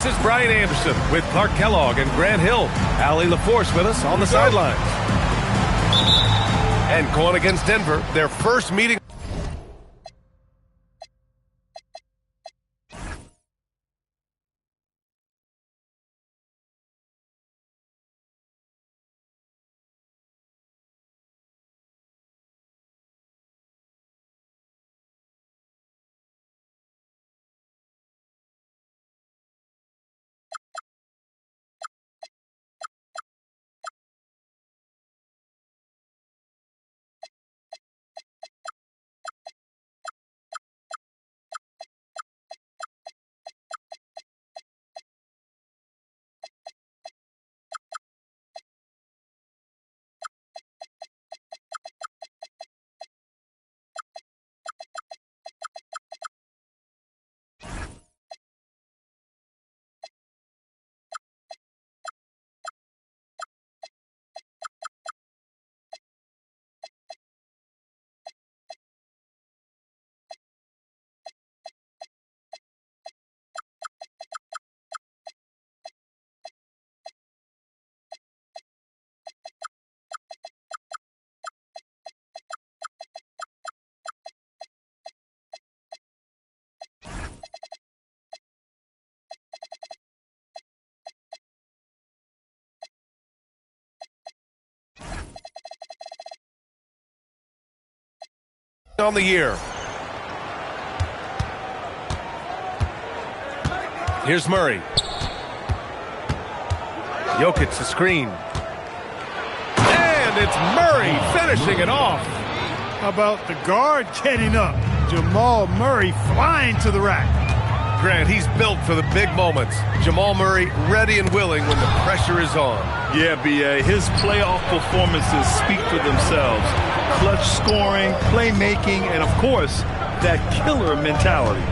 This is Brian Anderson with Clark Kellogg and Grant Hill. Allie LaForce with us on the sidelines. And going against Denver, their first meeting. On the year. Here's Murray. Jokic, the screen. And it's Murray finishing it off. How about the guard getting up? Jamal Murray flying to the rack. Grant, he's built for the big moments. Jamal Murray ready and willing when the pressure is on. Yeah, B.A. His playoff performances speak for themselves. Clutch scoring, playmaking, and, of course, that killer mentality.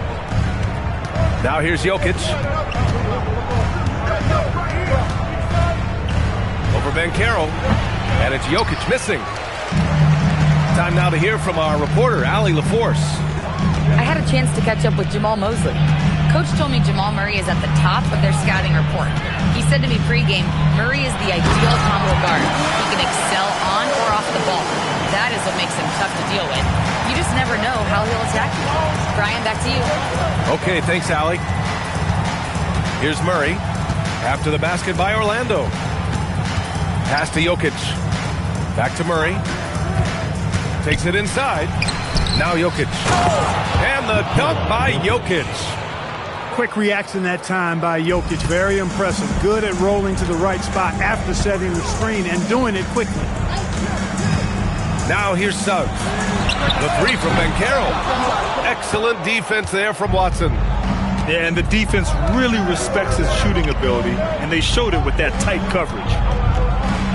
Now here's Jokic. Over Banchero. And it's Jokic missing. Time now to hear from our reporter, Allie LaForce. I had a chance to catch up with Jamal Mosley. Coach told me Jamal Murray is at the top of their scouting report. He said to me pregame, Murray is the ideal combo guard. He can excel on or off the ball. That is what makes him tough to deal with. You just never know how he'll attack you. Brian, back to you. Okay, thanks, Allie. Here's Murray. After the basket by Orlando. Pass to Jokic. Back to Murray. Takes it inside. Now Jokic. And the dunk by Jokic. Quick reaction that time by Jokic. Very impressive. Good at rolling to the right spot after setting the screen and doing it quickly. Now here's Suggs. The three from Banchero. Excellent defense there from Watson. Yeah, and the defense really respects his shooting ability, and they showed it with that tight coverage.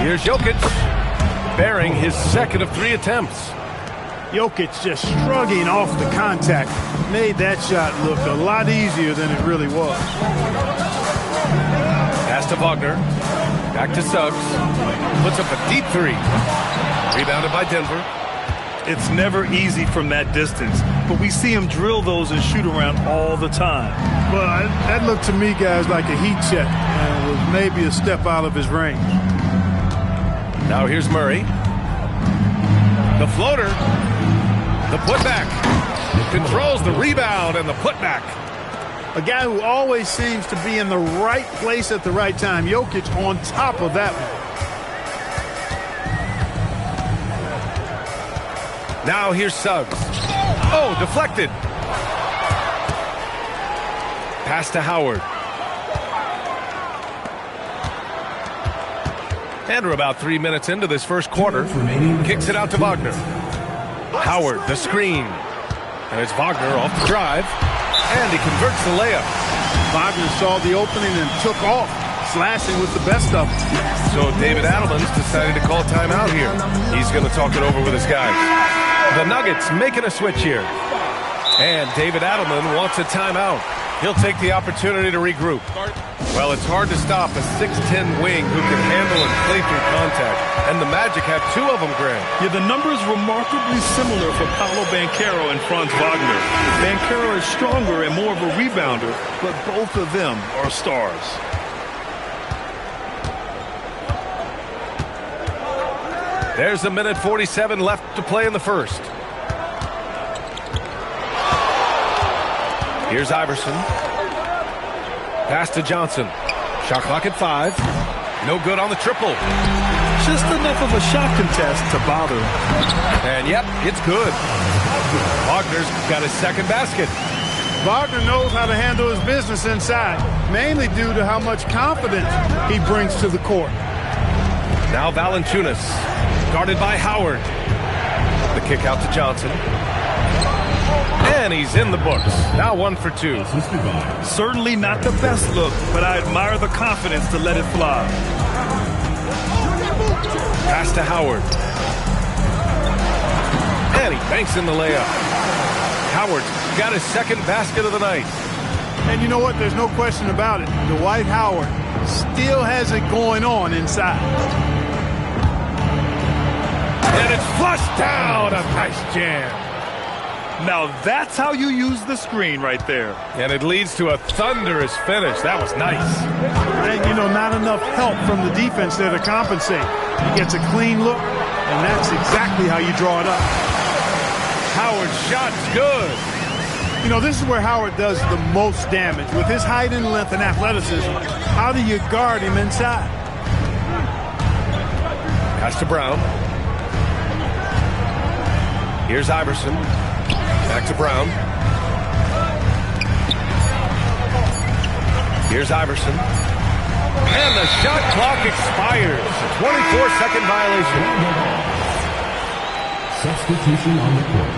Here's Jokic, bearing his second of 3 attempts. Jokic just shrugging off the contact. Made that shot look a lot easier than it really was. Pass to Wagner. Back to Suggs. Puts up a deep 3. Rebounded by Denver. It's never easy from that distance, but we see him drill those and shoot around all the time. Well, that looked to me, guys, like a heat check and was maybe a step out of his range. Now here's Murray. The floater. The putback. Controls the rebound and the putback. A guy who always seems to be in the right place at the right time. Jokic on top of that one. Now here's Suggs. Oh, deflected. Pass to Howard. And we're about 3 minutes into this first quarter. Kicks it out to Wagner. Howard, the screen. And it's Wagner off the drive. And he converts the layup. Wagner saw the opening and took off, slashing with the best of them. So David Adelman's decided to call timeout here. He's going to talk it over with his guys. The Nuggets making a switch here. And David Adelman wants a timeout. He'll take the opportunity to regroup. Well, it's hard to stop a 6'10" wing who can handle and play through contact. And the Magic have two of them, Grant. Yeah, the numbers remarkably similar for Paolo Banchero and Franz Wagner. Banchero is stronger and more of a rebounder, but both of them are stars. There's a minute 47 left to play in the first. Here's Iverson. Pass to Johnson. Shot clock at 5. No good on the triple. Just enough of a shot contest to bother him. And yep, it's good. Wagner's got his second basket. Wagner knows how to handle his business inside, mainly due to how much confidence he brings to the court. Now Valanciunas, guarded by Howard. The kick out to Johnson. And he's in the books. Now 1 for 2. Certainly not the best look, but I admire the confidence to let it fly. Pass to Howard. And he banks in the layup. Howard's got his second basket of the night. And you know what? There's no question about it. Dwight Howard still has it going on inside. And it's flushed down. A nice jam. Now that's how you use the screen right there. And it leads to a thunderous finish. That was nice. And, you know, not enough help from the defense there to compensate. He gets a clean look, and that's exactly how you draw it up. Howard's shot's good. You know, this is where Howard does the most damage. With his height and length and athleticism, how do you guard him inside? Pass to Brown. Here's Iverson. Back to Brown. Here's Iverson. And the shot clock expires. 24-second violation. Substitution on the court.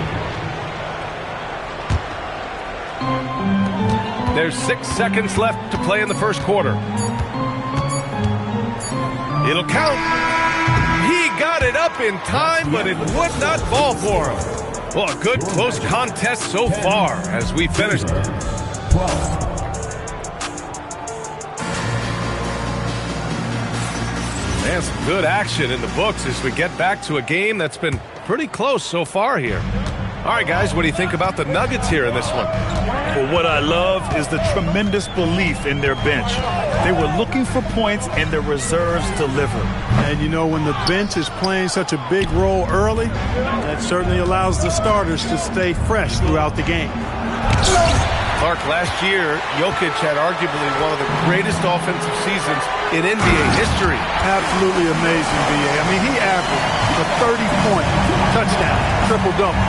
There's 6 seconds left to play in the first quarter. It'll count. He got it up in time, but it would not fall for him. Well, a good close contest so far as we finish. 12. Man, some good action in the books as we get back to a game that's been pretty close so far here. All right, guys, what do you think about the Nuggets here in this one? Well, what I love is the tremendous belief in their bench. They were looking for points, and their reserves deliver. And, you know, when the bench is playing such a big role early, that certainly allows the starters to stay fresh throughout the game. Clark, last year, Jokic had arguably one of the greatest offensive seasons in NBA history. Absolutely amazing, B.A. I mean, he averaged a 30-point touchdown, triple-double,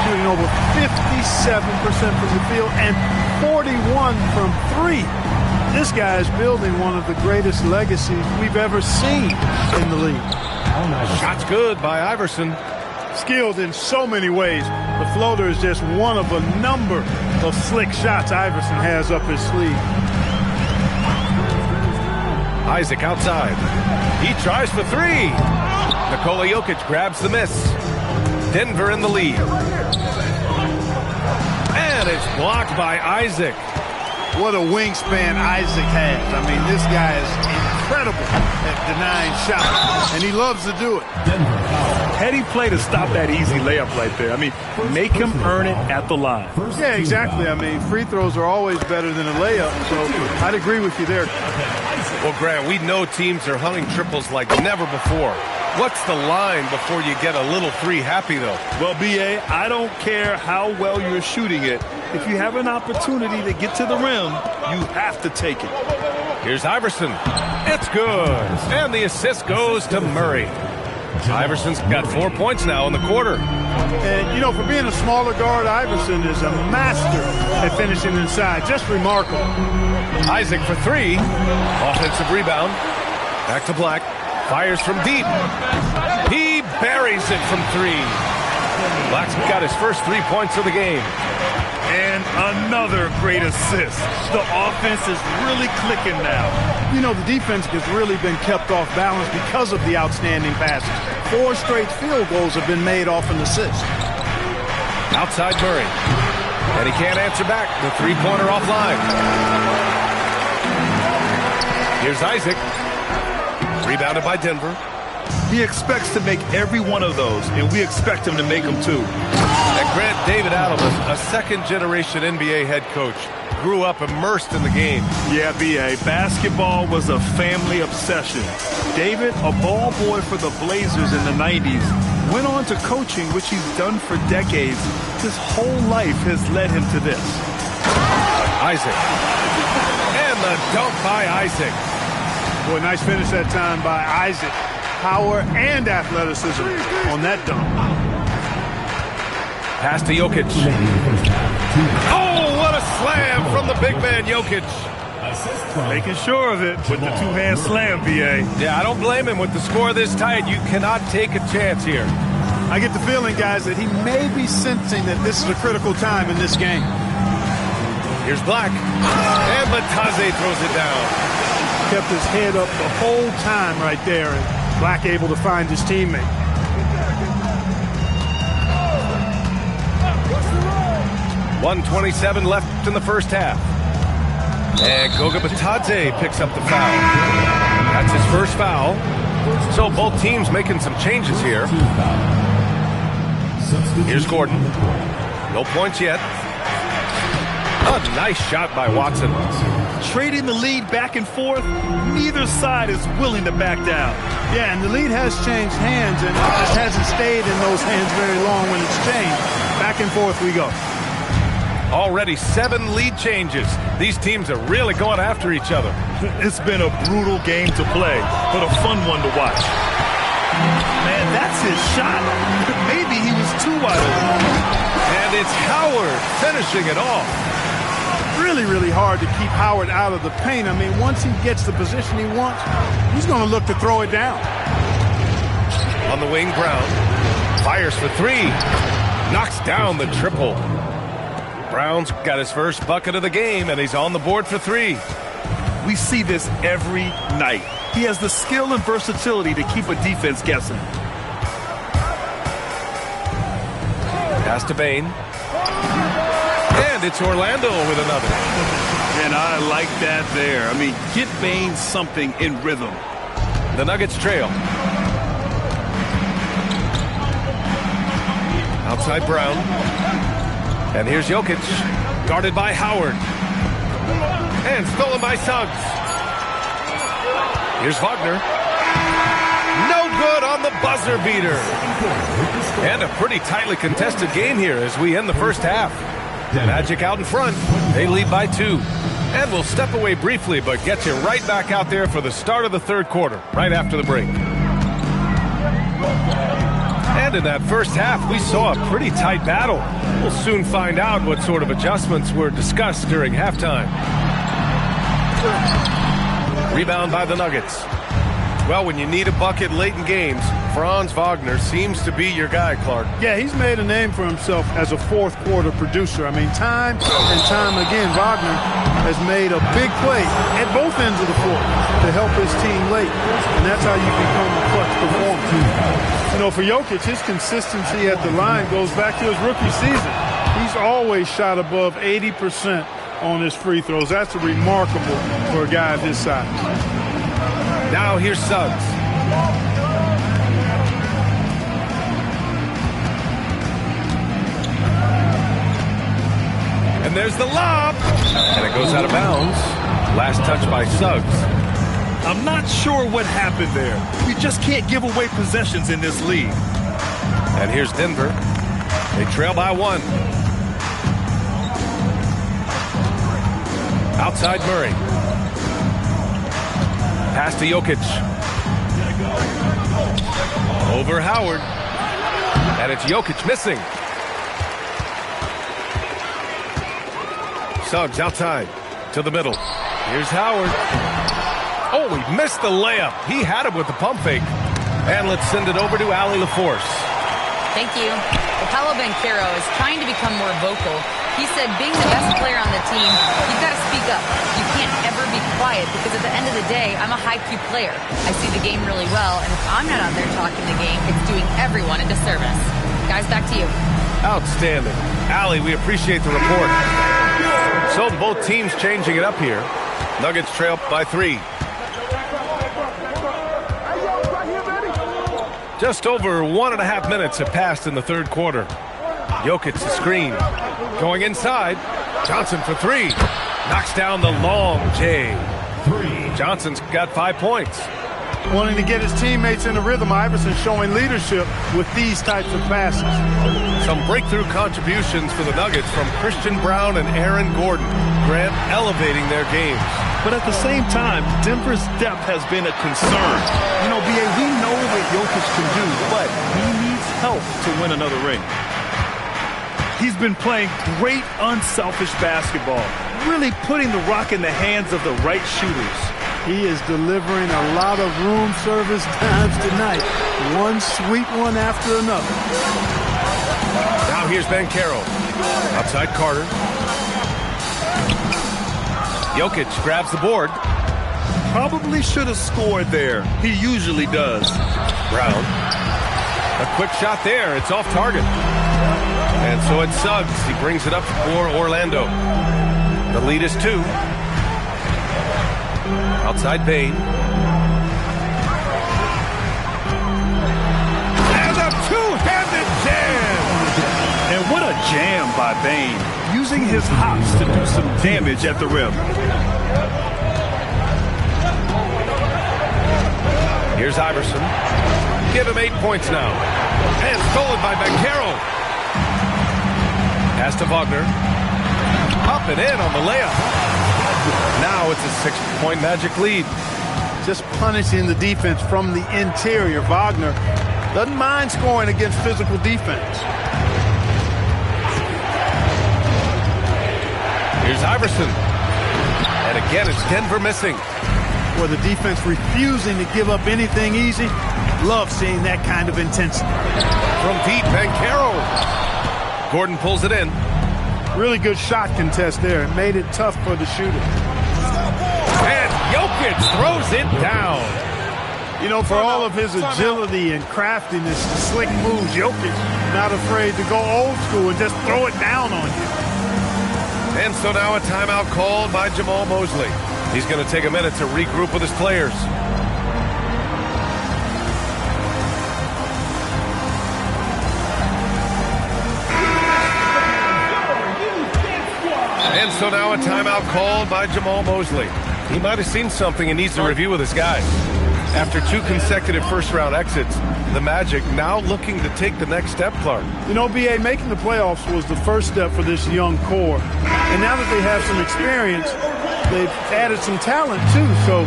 shooting over 57% from the field and 41 from 3. This guy is building one of the greatest legacies we've ever seen in the league. Shot's good by Iverson. Skilled in so many ways. The floater is just one of a number of slick shots Iverson has up his sleeve. Isaac outside. He tries for 3. Nikola Jokic grabs the miss. Denver in the lead. And it's blocked by Isaac. What a wingspan Isaac has. I mean, this guy is incredible at denying shots, and he loves to do it. Heady play to stop that easy layup right there. I mean, make him earn it at the line. Yeah, exactly. I mean, free throws are always better than a layup, so I'd agree with you there. Well, Grant, we know teams are hunting triples like never before. What's the line before you get a little free happy, though? Well, B.A., I don't care how well you're shooting it. If you have an opportunity to get to the rim, you have to take it. Here's Iverson. It's good. And the assist goes to Murray. Iverson's got 4 points now in the quarter. And, you know, for being a smaller guard, Iverson is a master at finishing inside. Just remarkable. Isaac for three. Offensive rebound. Back to Black. Fires from deep. He buries it from three. Black's got his first 3 points of the game. And another great assist. The offense is really clicking now. You know, the defense has really been kept off balance because of the outstanding passes. 4 straight field goals have been made off an assist. Outside Murray. And he can't answer back. The three-pointer offline. Here's Isaac. Rebounded by Denver. He expects to make every one of those, and we expect him to make them too. And Grant David Adams, a second-generation NBA head coach, grew up immersed in the game. Yeah, B.A., basketball was a family obsession. David, a ball boy for the Blazers in the 90s, went on to coaching, which he's done for decades. His whole life has led him to this. Isaac. And the dunk by Isaac. Boy, nice finish that time by Isaac. Power and athleticism on that dunk. Pass to Jokic. Oh, what a slam from the big man, Jokic. Making sure of it with the two-hand slam, B.A. Yeah, I don't blame him with the score this tight. You cannot take a chance here. I get the feeling, guys, that he may be sensing that this is a critical time in this game. Here's Black. And Batadze throws it down. Kept his head up the whole time right there, and Black able to find his teammate. .127 left in the first half. And Goga Batadze picks up the foul. That's his first foul. So both teams making some changes here. Here's Gordon. No points yet. A nice shot by Watson. Trading the lead back and forth, neither side is willing to back down. Yeah, and the lead has changed hands, and it just hasn't stayed in those hands very long when it's changed. Back and forth we go. Already 7 lead changes. These teams are really going after each other. It's been a brutal game to play, but a fun one to watch. Man, that's his shot. Maybe he was too wide open. And it's Howard finishing it off. Really, really hard to keep Howard out of the paint. I mean, once he gets the position he wants, he's going to look to throw it down. On the wing, Brown. Fires for three. Knocks down the triple. Brown's got his first bucket of the game, and he's on the board for three. We see this every night. He has the skill and versatility to keep a defense guessing. Pass to Bane. And it's Orlando with another. And I like that there. I mean, get Bane something in rhythm. The Nuggets trail. Outside Brown. And here's Jokic. Guarded by Howard. And stolen by Suggs. Here's Wagner. No good on the buzzer beater. And a pretty tightly contested game here as we end the first half. Magic out in front. They lead by 2. And we'll step away briefly, but get you right back out there for the start of the third quarter, right after the break. And in that first half, we saw a pretty tight battle. We'll soon find out what sort of adjustments were discussed during halftime. Rebound by the Nuggets. Well, when you need a bucket late in games, Franz Wagner seems to be your guy, Clark. Yeah, he's made a name for himself as a fourth quarter producer. I mean, time and time again, Wagner has made a big play at both ends of the floor to help his team late. And that's how you become a clutch performer. You know, for Jokic, his consistency at the line goes back to his rookie season. He's always shot above 80% on his free throws. That's remarkable for a guy of his size. Now here's Suggs. And there's the lob. And it goes out of bounds. Last touch by Suggs. I'm not sure what happened there. We just can't give away possessions in this league. And here's Denver. They trail by 1. Outside Murray. Pass to Jokic. Over Howard. And it's Jokic missing. Suggs outside to the middle. Here's Howard. Oh, he missed the layup. He had him with the pump fake. And let's send it over to Allie LaForce. Thank you. Paolo Banchero is trying to become more vocal. He said being the best player on the team, you've got to speak up. You can't ever be quiet because at the end of the day, I'm a high-Q player. I see the game really well, and if I'm not out there talking the game, it's doing everyone a disservice. Guys, back to you. Outstanding. Allie, we appreciate the report. So both teams changing it up here. Nuggets trail by 3. Just over 1.5 minutes have passed in the third quarter. Jokic the screen. Going inside. Johnson for 3. Knocks down the long J. Johnson's got 5 points. Wanting to get his teammates in the rhythm, Iverson showing leadership with these types of passes. Some breakthrough contributions for the Nuggets from Christian Brown and Aaron Gordon. Grant elevating their games. But at the same time, Denver's depth has been a concern. You know, B.A., we know what Jokic can do, but he needs help to win another ring. He's been playing great, unselfish basketball, really putting the rock in the hands of the right shooters. He is delivering a lot of room service times tonight. One sweet one after another. Now here's Banchero. Outside Carter. Jokic grabs the board. Probably should have scored there. He usually does. Brown. A quick shot there. It's off target. And so it's Suggs. He brings it up for Orlando. The lead is 2. Outside Bane. And a two-handed jam! And what a jam by Bane, using his hops to do some damage at the rim. Here's Iverson. Give him 8 points now. And stolen by Banchero. Pass to Wagner. Up and in on the layup. Now it's a 6-point Magic lead. Just punishing the defense from the interior. Wagner doesn't mind scoring against physical defense. Here's Iverson. And again, it's Denver missing. For the defense refusing to give up anything easy. Love seeing that kind of intensity. From deep, Banchero. Gordon pulls it in. Really good shot contest there. It made it tough for the shooter. And Jokic throws it down. You know, for all of his agility and craftiness, slick moves, Jokic not afraid to go old school and just throw it down on you. And so now a timeout called by Jamal Mosley. He's going to take a minute to regroup with his players. And so now a timeout called by Jamal Mosley. He might have seen something and needs to review with his guys. After 2 consecutive first-round exits, the Magic now looking to take the next step, Clark. You know, B.A., making the playoffs was the first step for this young core. And now that they have some experience, they've added some talent, too. So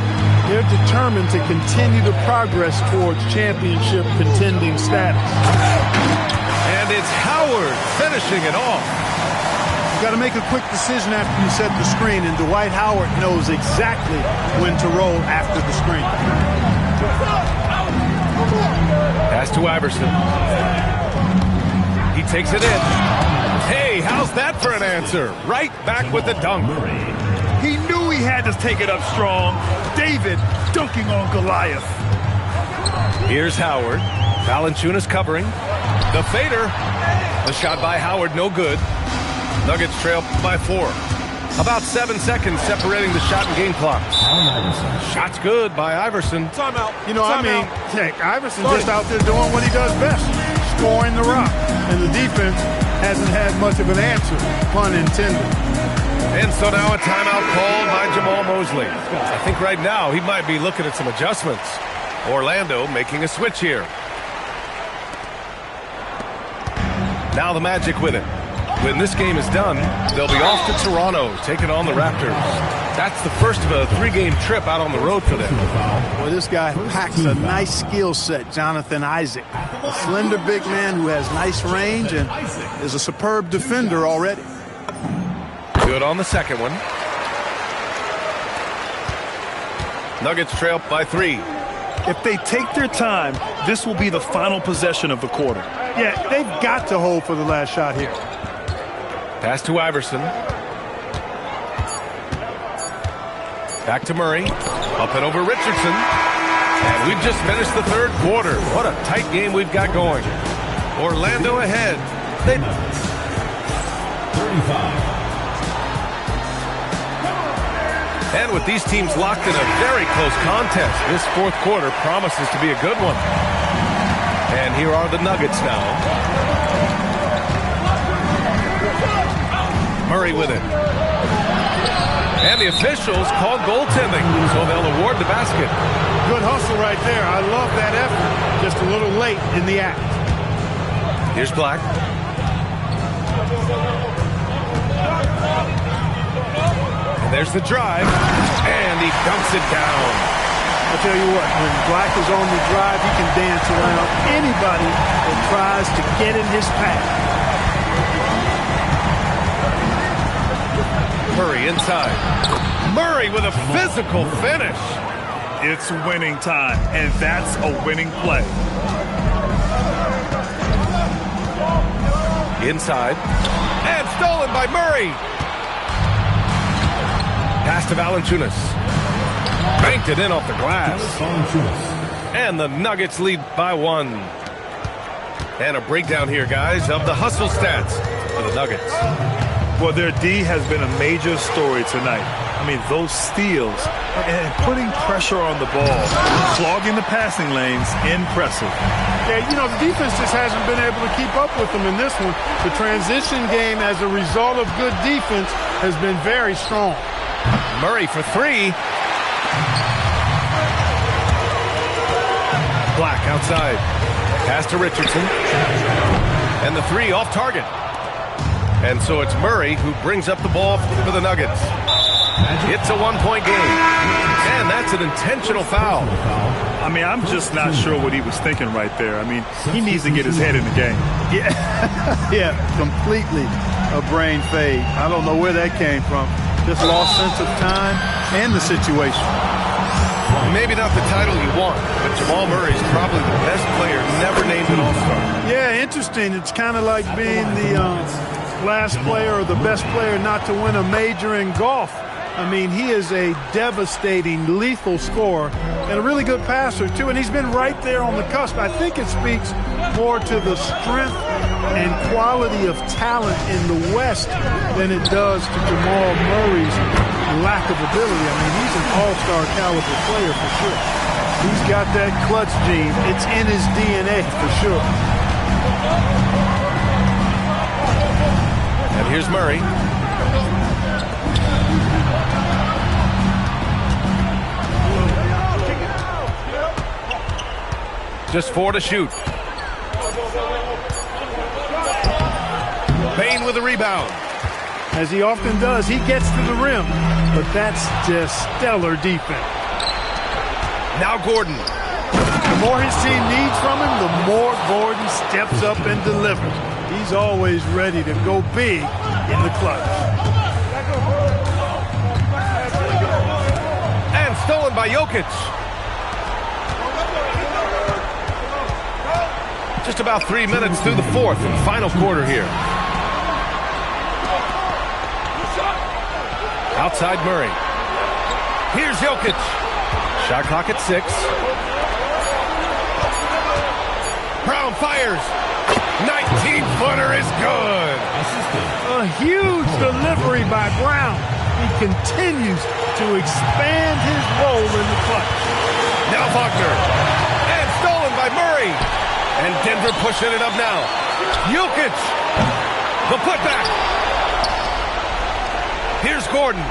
they're determined to continue to progress towards championship contending status. And it's Howard finishing it off. Got to make a quick decision after you set the screen, and Dwight Howard knows exactly when to roll after the screen. Pass to Iverson. He takes it in. Hey, how's that for an answer? Right back with the dunk. He knew he had to take it up strong. David dunking on Goliath. Here's Howard. Valanciunas covering. The fader. The shot by Howard, no good. Nuggets trail by 4. About 7 seconds separating the shot and game clocks. Shot's good by Iverson. Timeout. You know, heck, Iverson's just out there doing what he does best, scoring the rock. And the defense hasn't had much of an answer, pun intended. And so now a timeout called by Jamal Mosley. I think right now he might be looking at some adjustments. Orlando making a switch here. Now the Magic with it. When this game is done, they'll be off to Toronto, taking on the Raptors. That's the first of a 3-game trip out on the road for them. Well, this guy packs a nice skill set, Jonathan Isaac. A slender big man who has nice range and is a superb defender already. Good on the second one. Nuggets trail by 3. If they take their time, this will be the final possession of the quarter. Yeah, they've got to hold for the last shot here. Pass to Iverson. Back to Murray. Up and over Richardson. And we've just finished the third quarter. What a tight game we've got going. Orlando ahead. 35. And with these teams locked in a very close contest, this fourth quarter promises to be a good one. And here are the Nuggets now. Murray with it. And the officials called goaltending, so they'll award the basket. Good hustle right there. I love that effort. Just a little late in the act. Here's Black. And there's the drive. And he dumps it down. I'll tell you what, when Black is on the drive, he can dance around anybody that tries to get in his path. Murray inside. Murray with a physical finish. It's winning time, and that's a winning play. Inside. And stolen by Murray. Pass to Valanciunas. Banked it in off the glass. And the Nuggets lead by 1. And a breakdown here, guys, of the hustle stats for the Nuggets. Well, their D has been a major story tonight. I mean, those steals and putting pressure on the ball, clogging the passing lanes, impressive. Yeah, you know, the defense just hasn't been able to keep up with them in this one. The transition game, as a result of good defense, has been very strong. Murray for 3. Black outside. Pass to Richardson. And the 3 off target. And so it's Murray who brings up the ball for the Nuggets. It's a 1-point game. And that's an intentional foul. I mean, I'm just not sure what he was thinking right there. I mean, he needs to get his head in the game. Yeah, completely a brain fade. I don't know where that came from. Just lost sense of time and the situation. Maybe not the title you want, but Jamal Murray's probably the best player never named an All-Star. Yeah, interesting. It's kind of like being the last player or the best player not to win a major in golf. I mean, he is a devastating, lethal scorer and a really good passer, too. And he's been right there on the cusp. I think it speaks more to the strength and quality of talent in the West than it does to Jamal Murray's lack of ability. I mean, he's an all-star caliber player for sure. He's got that clutch gene. It's in his DNA for sure. And here's Murray. Just 4 to shoot. Payne with a rebound. As he often does, he gets to the rim, but that's just stellar defense. Now Gordon. The more his team needs from him, the more Gordon steps up and delivers. He's always ready to go big in the clutch. And stolen by Jokic. Just about 3 minutes through the fourth and final quarter here. Outside Murray. Here's Jokic. Shot clock at 6. Brown fires. 19-footer is good. A huge delivery by Brown. He continues to expand his role in the clutch. Now Wagner. And stolen by Murray. And Denver pushing it up now. Jokic. The putback. Here's Gordon.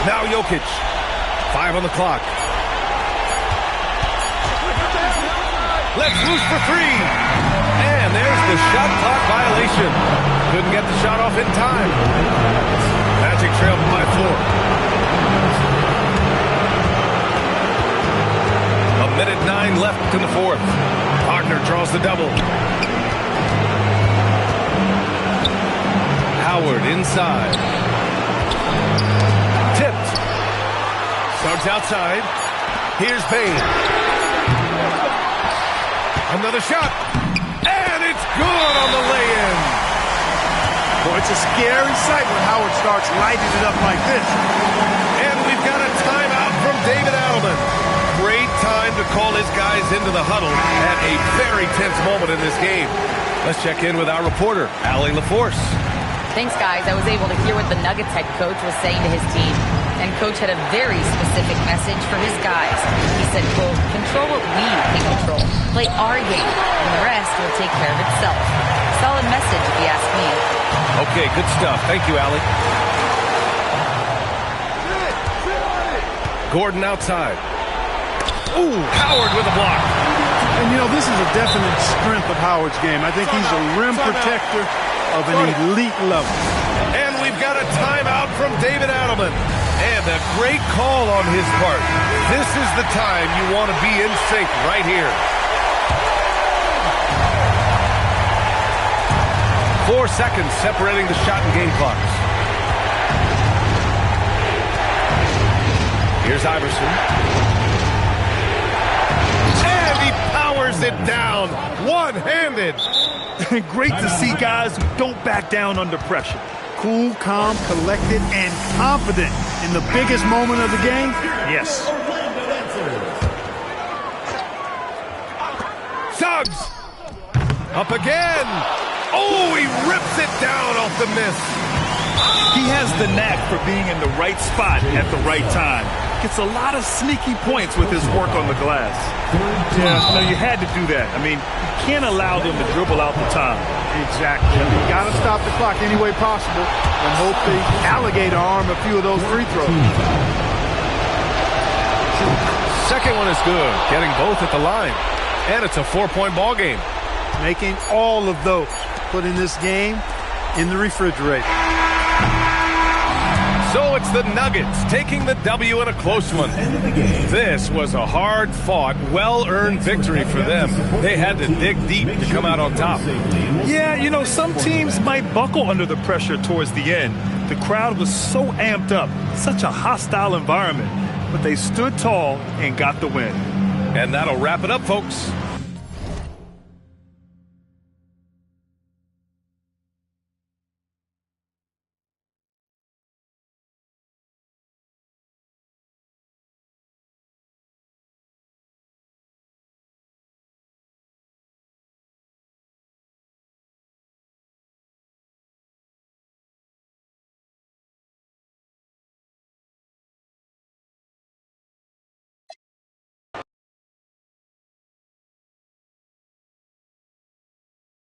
Now Jokic. 5 on the clock. Let's loose for 3. And there's the shot clock violation. Couldn't get the shot off in time. Magic trailed by 4. A minute 9 left in the fourth. Wagner draws the double. Howard inside. Tipped. Suggs outside. Here's Payne. Another shot. And it's good on the lay-in. Boy, it's a scary sight when Howard starts lighting it up like this. And we've got a timeout from David Adelman. Great time to call his guys into the huddle at a very tense moment in this game. Let's check in with our reporter, Allie LaForce. Thanks, guys. I was able to hear what the Nuggets head coach was saying to his team. And Coach had a very specific message for his guys. He said, quote, control what we can control. Play our game, and the rest will take care of itself. Solid message, if you ask me. Okay, good stuff. Thank you, Allie. Gordon outside. Ooh, Howard with a block. And, you know, this is a definite strength of Howard's game. I think he's a rim protector of an elite level. And we've got a timeout from David Adelman. And a great call on his part. This is the time you want to be in sync right here. 4 seconds separating the shot and game clocks. Here's Iverson. And he powers it down. One-handed. Great to see guys who don't back down under pressure. Cool, calm, collected, and confident in the biggest moment of the game? Yes. Suggs! Up again! Oh, he rips it down off the miss. He has the knack for being in the right spot at the right time. Gets a lot of sneaky points with his work on the glass. Yeah, no, you had to do that. I mean, you can't allow them to dribble out the time. Exactly. You got to stop the clock any way possible and hope the alligator arm a few of those free throws. Second one is good, getting both at the line. And it's a 4-point ball game. Making all of those, putting this game in the refrigerator. So it's the Nuggets taking the W in a close one. This was a hard-fought, well-earned victory for them. They had to dig deep to come out on top. Yeah, you know, some teams might buckle under the pressure towards the end. The crowd was so amped up, such a hostile environment. But they stood tall and got the win. And that'll wrap it up, folks.